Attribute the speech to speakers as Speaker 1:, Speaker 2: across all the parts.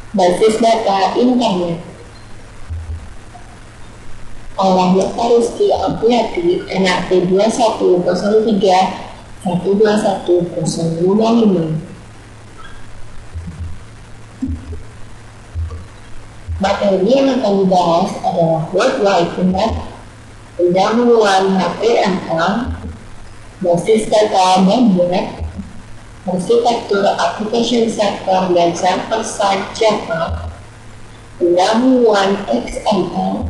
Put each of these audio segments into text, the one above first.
Speaker 1: Basis data internet. Oleh Rizky Apriati, NRT 2103 121055. Materi yang akan dibahas adalah World Wide Web, pendahuluan HTML, basis data dan web, arsitektur application server dan server side Java, pendahuluan XML,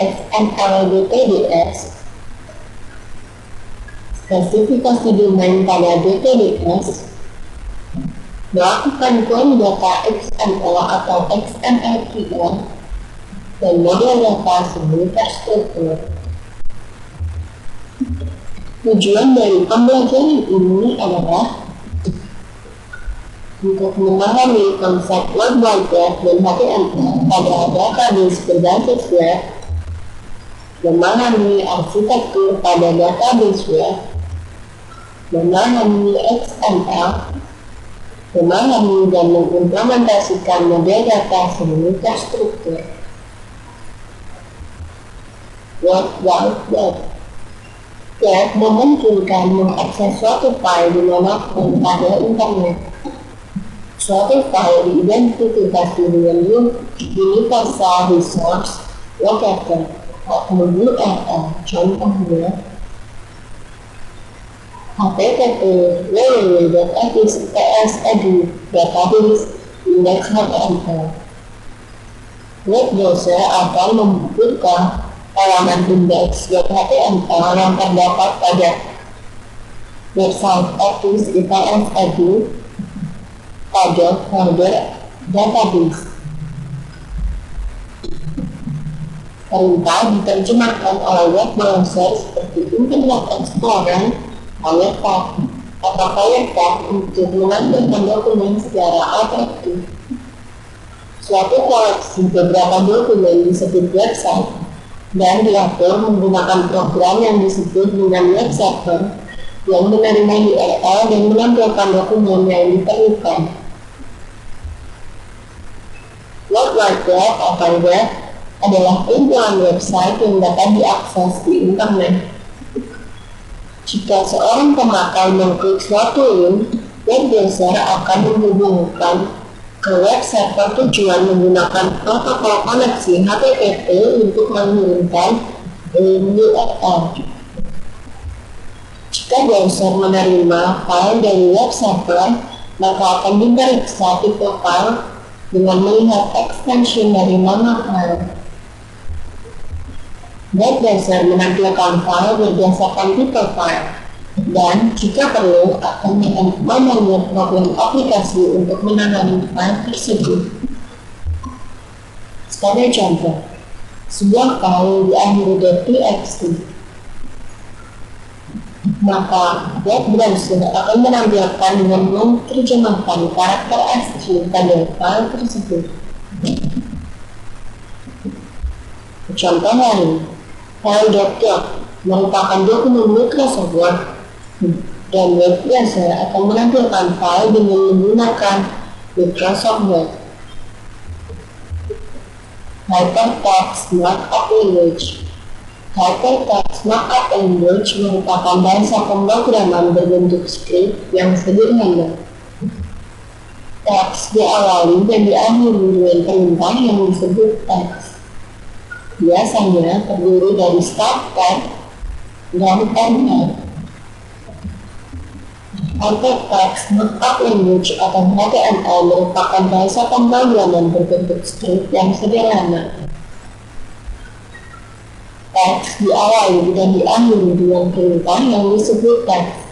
Speaker 1: XML DTDS, spesifikasi domain pada DTDS, melakukan clone data XML atau XML, dan model data sebagai terstruktur. Tujuan dari pembelajaran ini adalah untuk memahami konsep World Wide Web dan HTML pada database berbasis web, memahami arsitektur pada database web, memahami XML, memahami dan mengimplementasikan model data sebagai terstruktur. World Wide Web. Web memungkinkan mengakses suatu file dimanapun pada internet. Suatu file diidentifikasi dengan Universal Resource Locator atau URL. Contohnya http www.fsps.edu database index HTML. Web browser akan membuka halaman index.html yang terdapat pada website fsps.edu pada folder database. Perintah diterjemahkan oleh web browser seperti Internet Explorer, Firefox, atau Firefox untuk menampilkan dokumen secara atraktif. Suatu koleksi beberapa dokumen disebut website dan diatur menggunakan program yang disebut dengan web server yang menerima URL dan menampilkan dokumen yang diperlukan. World Wide Web atau web adalah kumpulan website yang dapat diakses di internet. Jika seorang pemakai mengklik suatu link, web browser akan menghubungkan ke web server tujuan menggunakan protokol koneksi HTTP untuk mengirimkan link URL. Jika browser menerima file dari web server, maka akan diperiksa tipe file dengan melihat extension dari nama file. Web browser menampilkan file berdasarkan tipe file, dan jika perlu akan membuat program aplikasi untuk menangani file tersebut. Sebagai contoh, sebuah file diakhiri .txt, maka web browser akan menampilkan dengan menerjemahkan karakter asli pada file tersebut. Contoh lain, file .doc merupakan dokumen Microsoft Word, dan web browser akan menampilkan file dengan menggunakan Microsoft Word. Hypertext Markup Language. Hypertext Markup Language merupakan bahasa pemrograman berbentuk script yang sederhana. Teks diawali dan diakhiri dengan perintah yang disebut teks. Biasanya terdiri dari start tag dan end tag. Hypertext Markup Language atau HTML merupakan bahasa pemrograman berbentuk script yang sederhana. Teks diawali dan diakhiri dengan perintah yang disebut teks.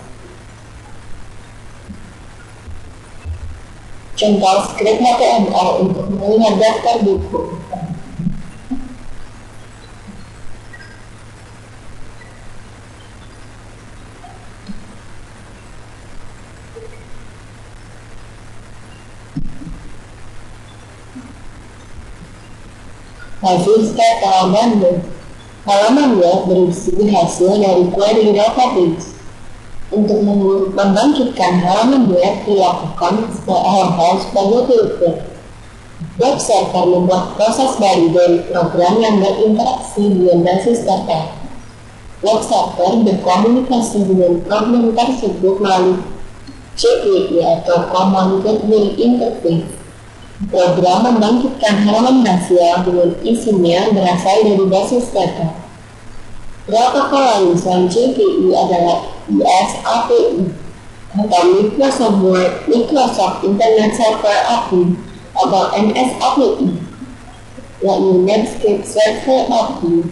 Speaker 1: Contoh script HTML untuk melihat daftar buku. Hasil data dan web. Halaman web berisi hasil dari query database. Untuk membangkitkan halaman web dilakukan hal-hal sebagai filter. Web server membuat proses dari program yang berinteraksi dengan basis data. Web server berkomunikasi dengan program tersebut melalui CGI atau Command Gateway Interface. Program membangkitkan halaman hasil dengan isinya berasal dari basis data. Protokol lain selain CGI adalah IaaS-API atau Microsoft Internet Server API atau MS-API, yakni Netscape Server API.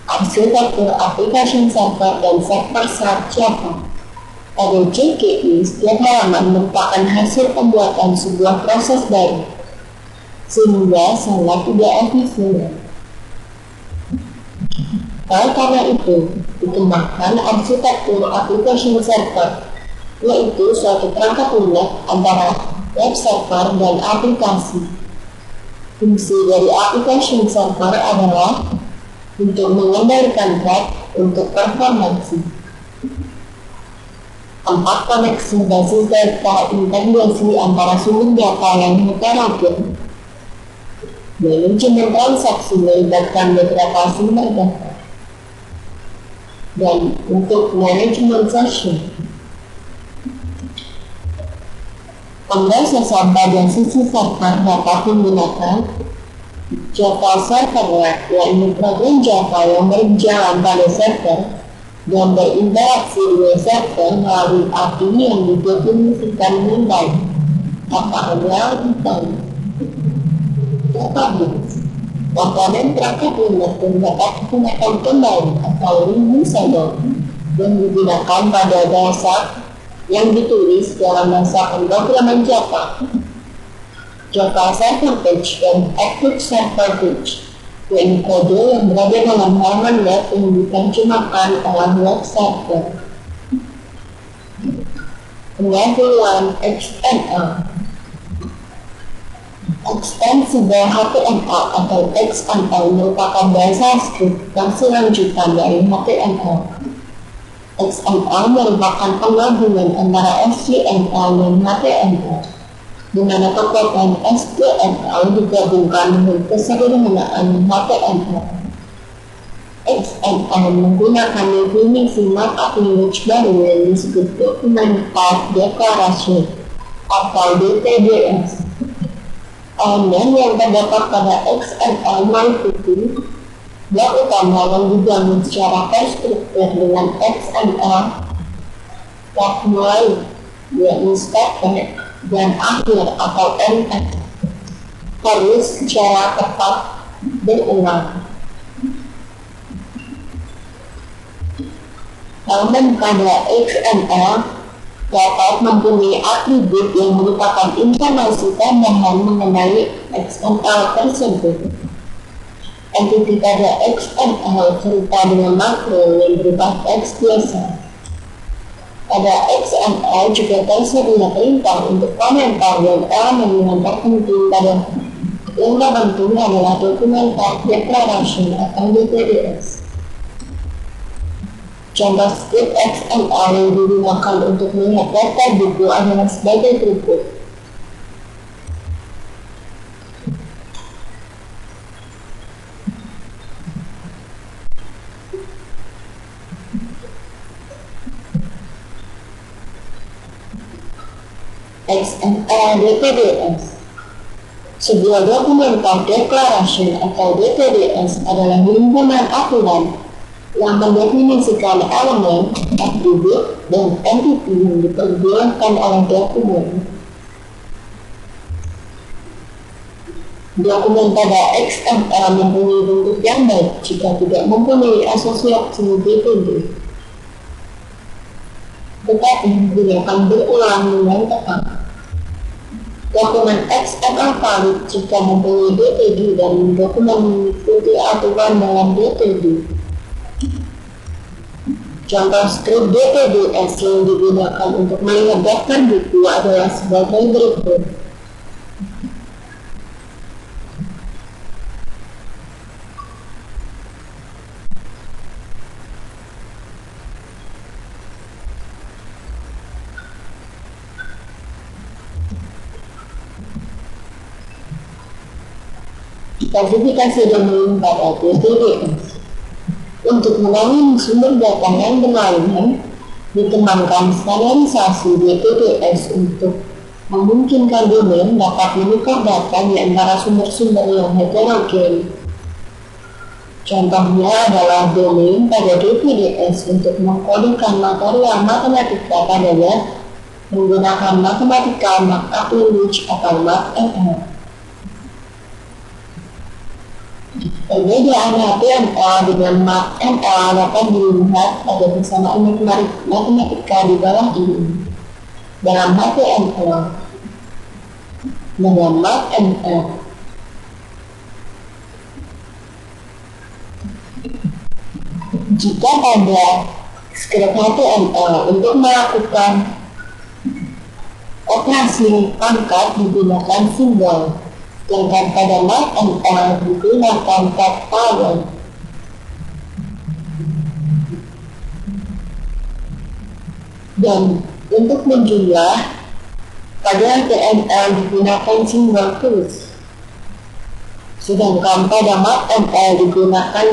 Speaker 1: Arsitektur aplikasi server dan server-side Java. Pada CGI, setiap halaman merupakan hasil pembuatan sebuah proses baru, sehingga sangat tidak efisien. Karena itu, dikembangkan arsitektur aplikasi server, yaitu suatu perangkat lunak antara web server dan aplikasi. Fungsi dari aplikasi server adalah untuk mengendalikan thread untuk performansi. Tempat koneksi basis data integrasi antara sumber data yang heterogen. Manajemen transaksi melibatkan beberapa sumber data. Dan untuk manajemen session, pemrosesan pada sisi server dapat menggunakan Java Servlet, yakni program Java yang berjalan pada server dan berinteraksi dengan server melalui API yang didefinisikan dengan baik. Apakah kita database komponen perangkat lunak dan dapat digunakan kembali atau reusable dan digunakan pada dasar yang ditulis dalam bahasa pemrograman Java. Java Server Page dan Eclipse Server Page, yakni kode yang berada dalam halaman web yang diterjemahkan oleh web server. Pendahuluan XML. Extensible HTML atau XML merupakan bahasa script versi lanjutan dari HTML. XML merupakan penggabungan antara HTML dan HTML, di mana kekuatan HTML digabungkan dengan kesederhanaan HTML. XML menggunakan definisi markup language baru yang disebut Document Type Declaration atau DTDS. Elemen yang terdapat pada XML meliputi blok utama yang dibangun secara terstruktur dengan XML, step mulai, yakni step dan akhir atau end, harus secara tepat berulang. Elemen pada XML dapat mempunyai atribut yang merupakan informasi tambahan mengenai XML tersebut. Entiti pada XML serta dengan makro yang berupa teks biasa. Pada XML juga tersedia perintah untuk komentar dan elemen yang terpenting pada yang terpenting adalah Document Type Declaration atau DTDS. Contoh script XML yang digunakan untuk melihat daftar buku adalah sebagai berikut. XML DTDS. Sebuah dokumen type declaration atau DTDS adalah himpunan aturan yang mendefinisikan elemen, atribut, dan entiti yang diperbolehkan oleh dokumen. Dokumen pada XML mempunyai bentuk yang baik jika tidak mempunyai asosiasi DTD, tetapi digunakan berulang dengan tepat. Dokumen XML valid jika mempunyai DTD dan dokumen mengikuti aturan dalam DTD. Contoh script DTDS yang digunakan untuk melihat daftar buku adalah sebagai berikut. Klasifikasi domain pada TTDS. Untuk membangun sumber data yang berlainan, dikembangkan standarisasi DTDS untuk memungkinkan domain dapat menukar data di antara sumber-sumber yang heterogen. Contohnya adalah domain pada DTDS untuk mengkodekan material matematika padanya menggunakan matematika markup language atau MATLab. Perbedaan HTML dengan MATLab dapat dilihat pada persamaan matematika di bawah ini. Dalam HTML dengan MATLab, jika pada script HTML untuk melakukan operasi pangkat digunakan simbol, sedangkan pada MATLab digunakan tag power. Dan untuk menjumlah, pada HTML digunakan simbol plus, sedangkan pada MATLab digunakan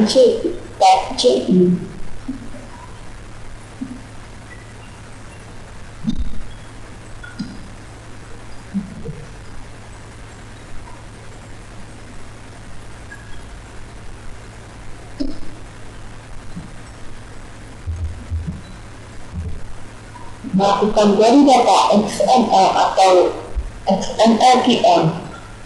Speaker 1: tag CI. Melakukan query data XML atau XML-PM.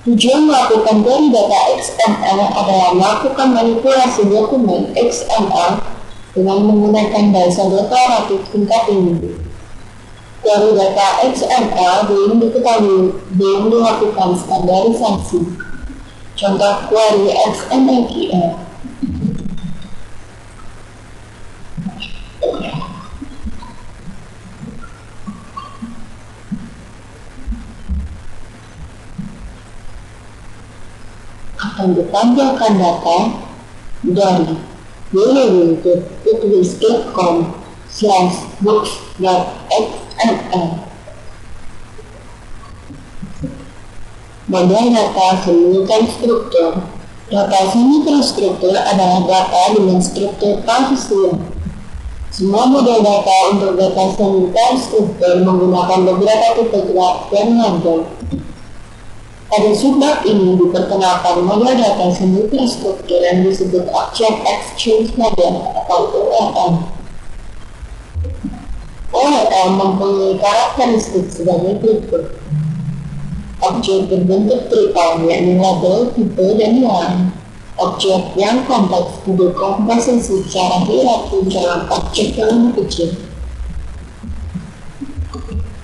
Speaker 1: Tujuan melakukan query data XML adalah melakukan manipulasi dokumen XML dengan menggunakan bahasa deklaratif tingkat tinggi. Query data XML belum dilakukan standarisasi. Contoh query XML-PM. Akan ditampilkan data dari www.books.xml. Model data semi-konstruktur. Data semi-konstruktur adalah data dengan struktur parsial. Semua model data untuk data semi-konstruktur menggunakan beberapa tipe gerak yang random. Pada subbab ini diperkenalkan model data semi-konstruktur yang disebut Object Exchange Model atau OEM. OEM mempunyai karakteristik sebagai berikut. Objek berbentuk triton, yakni label, tipe, dan nilai. Objek yang kompleks didekomposisi secara hierarki dalam objek yang lebih kecil.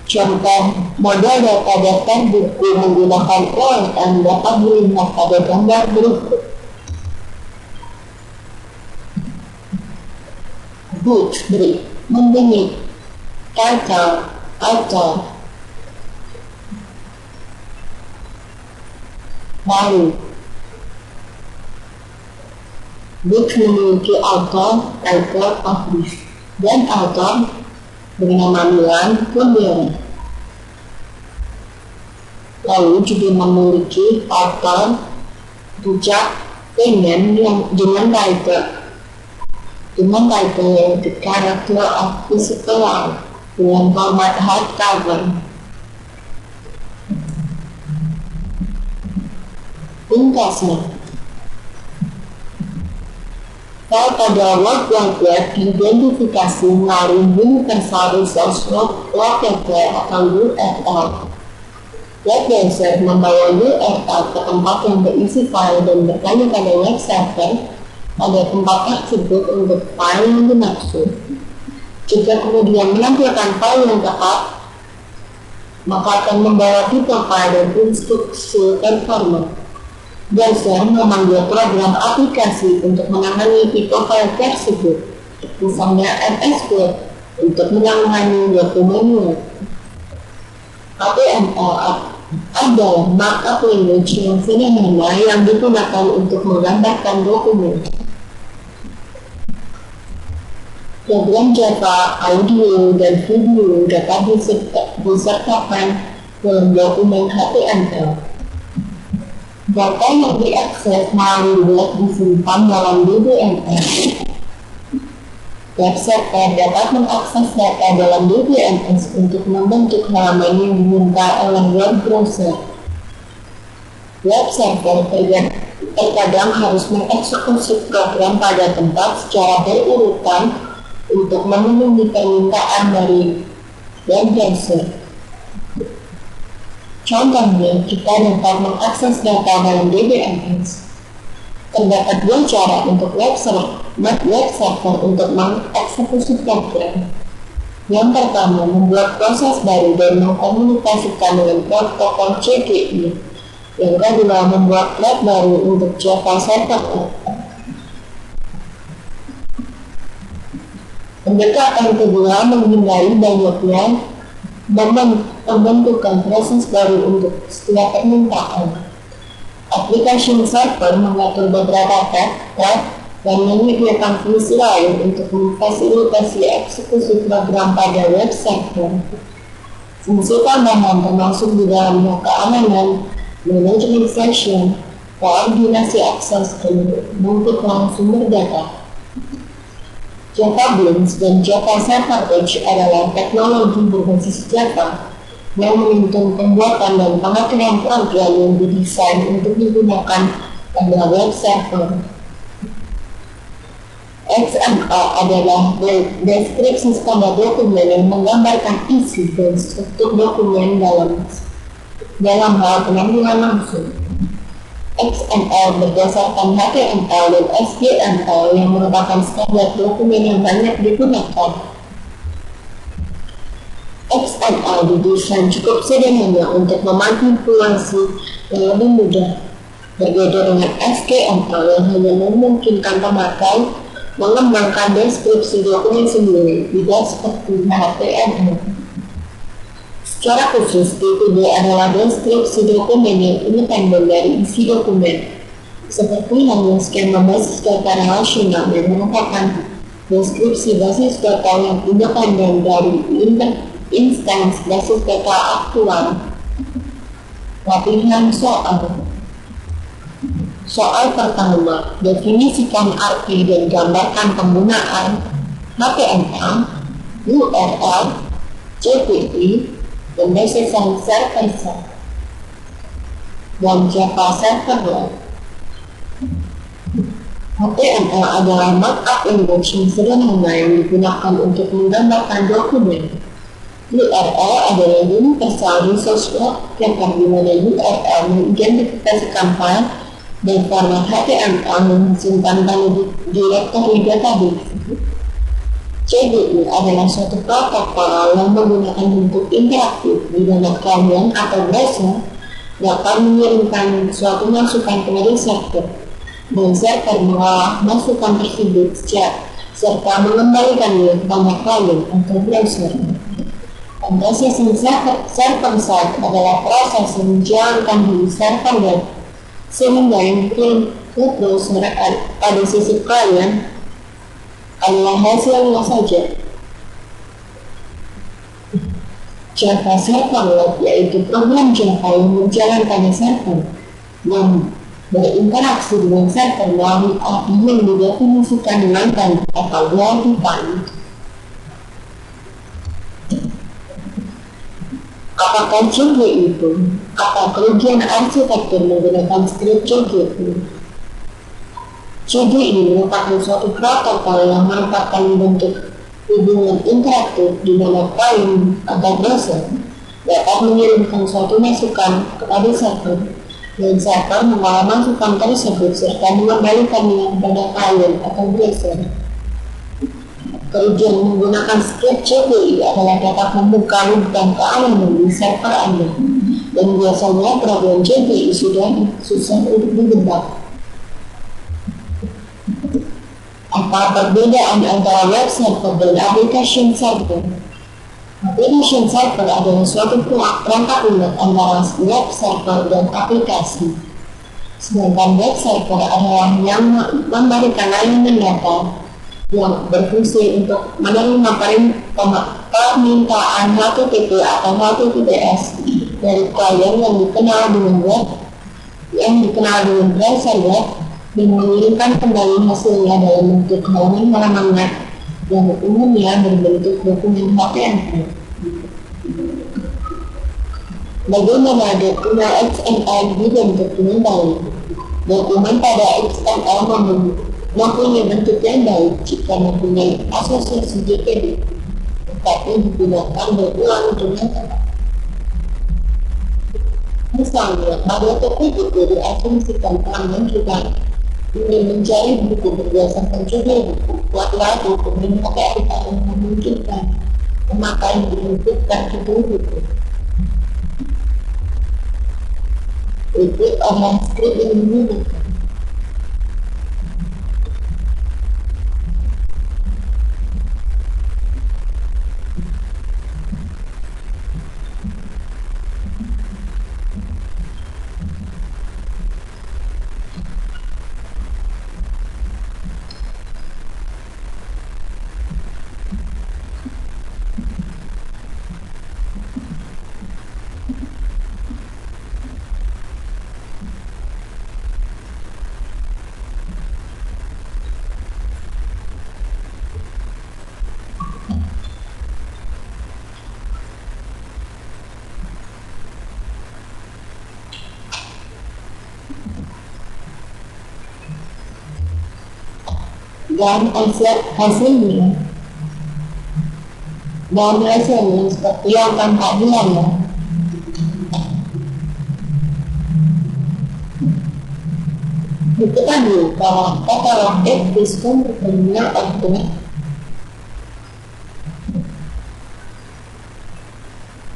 Speaker 1: Contoh model data daftar buku menggunakan OEM dapat dilihat pada gambar berikut. Books beri memberi title author. Lalu books memiliki author, title, publish, dan author bernama Milan Kundera. Lalu juga memiliki author, rujak, dengan title The Character of Physical Life dengan format hardcover. Ringkasnya, file pada World Wide Web diidentifikasi melalui Universal Resource Locator atau URL. Web browser membawa URL ke tempat yang berisi file dan bertanya pada web server pada tempat tersebut untuk file yang dimaksud. Jika kemudian menampilkan file yang tepat, maka akan membawa tipe file dan instruksi performa. Browser memanggil program aplikasi untuk menangani tipe file tersebut, misalnya MS Word, untuk menangani dokumen. HTML adalah markup language yang sederhana yang digunakan untuk menggambarkan dokumen. Program Java, audio, dan video dapat disertakan dalam dokumen HTML. Data yang diakses melalui web disimpan dalam DBMS. Web server dapat mengakses data dalam DBMS untuk membentuk halaman yang diminta oleh web browser. Web server terkadang harus mengeksekusi program pada tempat secara berurutan untuk memenuhi permintaan dari web browser. Contohnya, kita dapat mengakses data dalam DBMS. Terdapat dua cara untuk web server untuk mengeksekusi program. Yang pertama, membuat proses baru dan mengkomunikasikan dengan protokol CGI. Yang kedua, membuat thread baru untuk Java server. Pendekatan kedua menghindari banyaknya pembentukan proses baru untuk setiap permintaan. Application server mengatur beberapa thread dan menyediakan fungsi lain untuk memfasilitasi eksekusi program pada web server. Fungsi tambahan termasuk di dalamnya keamanan, manajemen session, koordinasi akses, dan multi-cloud sumber data. Java Beans dan Java Server Edge adalah teknologi berbasis Java yang menuntun pembuatan dan pengaturan program yang didesain untuk digunakan pada web server. XML adalah deskripsi standar dokumen yang menggambarkan isi dan struktur dokumen dalam hal penampilan langsung. XML berdasarkan HTML dan HTML yang merupakan standar dokumen yang banyak digunakan. XML didesain cukup sederhana untuk memanipulasi yang lebih mudah, berbeda dengan HTML yang hanya memungkinkan pemakai mengembangkan deskripsi dokumen sendiri, tidak seperti HTML. Secara khusus, DTD adalah deskripsi dokumen yang independen dari isi dokumen, seperti halnya skema basis data relasional yang merupakan deskripsi basis data yang independen dari instans basis data aktual. Latihan soal pertama, definisikan arti dan gambarkan penggunaan HTML, URL, JPG, dan necessary services dan Java Server. HTML adalah markup language yang sederhana yang digunakan untuk menggambarkan dokumen. URL adalah universal resource locator di mana URL mengidentifikasikan file dan format HTML yang disimpan pada directory database. CGI adalah suatu protokol yang menggunakan bentuk interaktif di mana klien atau browser dapat mengirimkan suatu masukan kepada server dan server mengolah masukan tersebut serta mengembalikannya kepada klien atau browser. Processing server-side adalah proses yang menjalankan di server web sehingga yang dikirim ke browser pada sisi klien adalah hasilnya saja. Java Server Web yaitu program Java yang menjalankan server yang berinteraksi dengan server melalui API yang didefinisikan dengan baik atau well-defined. Apakah JG itu? Apa kerugian arsitektur menggunakan skrip JG itu? CGI merupakan suatu protokol yang merupakan bentuk hubungan interaktif di mana klien atau browser dapat mengirimkan suatu masukan kepada server dan server mengolah masukan tersebut serta mengembalikannya kepada klien atau browser. Kerugian menggunakan script CGI adalah dapat membuka lubang keamanan di server Anda dan biasanya program CGI sudah susah untuk didebak. Apa perbedaan antara web server dan application server? Application server adalah suatu perangkat lunak antara web server dan aplikasi. Sedangkan web server adalah yang memberikan layanan data yang berfungsi untuk menerima permintaan HTTP atau HTTPS dari klien yang dikenal dengan web yang dikenal dengan browser web dan mengirimkan kembali hasilnya dalam bentuk halaman-halaman yang umumnya berbentuk dokumen HTML. Bagaimana dokumen XML dibentuk dengan baik? Dokumen pada XML mempunyai bentuk yang baik jika mempunyai asosiasi JPG, tetapi digunakan berulang dengan tepat. Misalnya, pada topik itu diasumsikan pelanggan juga ingin mencari buku berdasarkan judul buku. Buatlah dokumen HTML yang memungkinkan memakai bentuk dan judul buku. Itu online script yang digunakan. Dan hasilnya seperti yang tampak di layar. Diketahui bahwa katalog Edison terminal untuk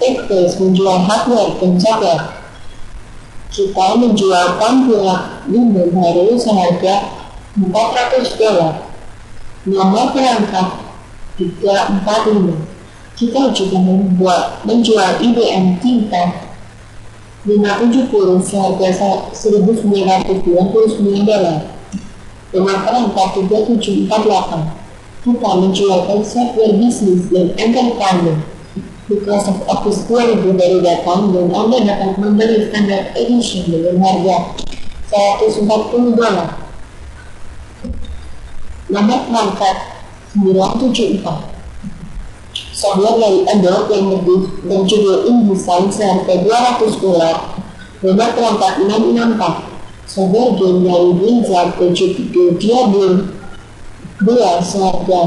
Speaker 1: Edison menjual hardware pencakar. Kita menjual tampilan Windows baru seharga $400. Nomor perangkat 345. Kita juga menjual IBM Tinta 570 seharga $1.929. Nomor perangkat 3748. Kita menjual software bisnis dan entertainment. Microsoft Office 2000 baru datang dan Anda dapat membeli standard edition dengan harga $140. Nomor perangkat 974. Software dari Adobe yang berjudul InDesign seharga $200. Nomor perangkat 664. Software game dari Blizzard berjudul Diablo 2 seharga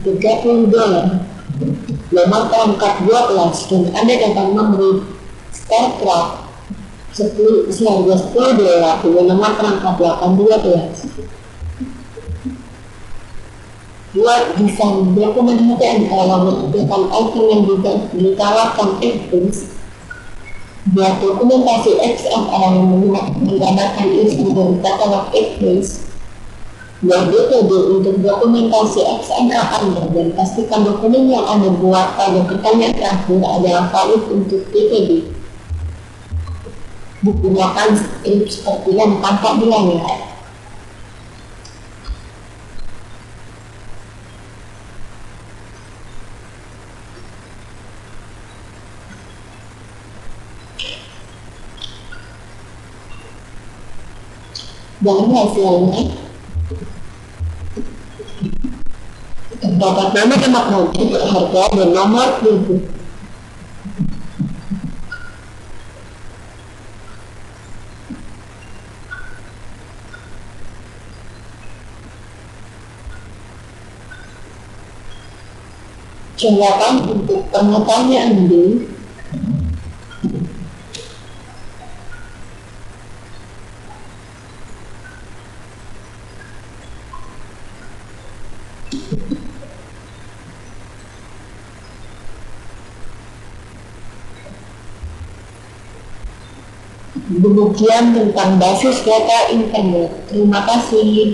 Speaker 1: $30. Nomor perangkat 12 dan Anda dapat membeli StarCraft 10 seharga $10 dengan nomor perangkat 812. Buat desain dokumen HTML yang menggunakan item yang ditawarkan Edison. Buat dokumentasi XML yang menggunakan isi dari katalog Edison. Buat metode untuk dokumentasi XML Anda dan pastikan dokumen yang Anda buat pada pertanyaan terakhir adalah valid untuk DPD. Gunakan script seperti yang tampak di layar. Dan hasilnya terdapat nama produk, harga, dan nomor produk. Silakan untuk pengetahuan Anda. Demikian tentang basis data internet. Terima kasih.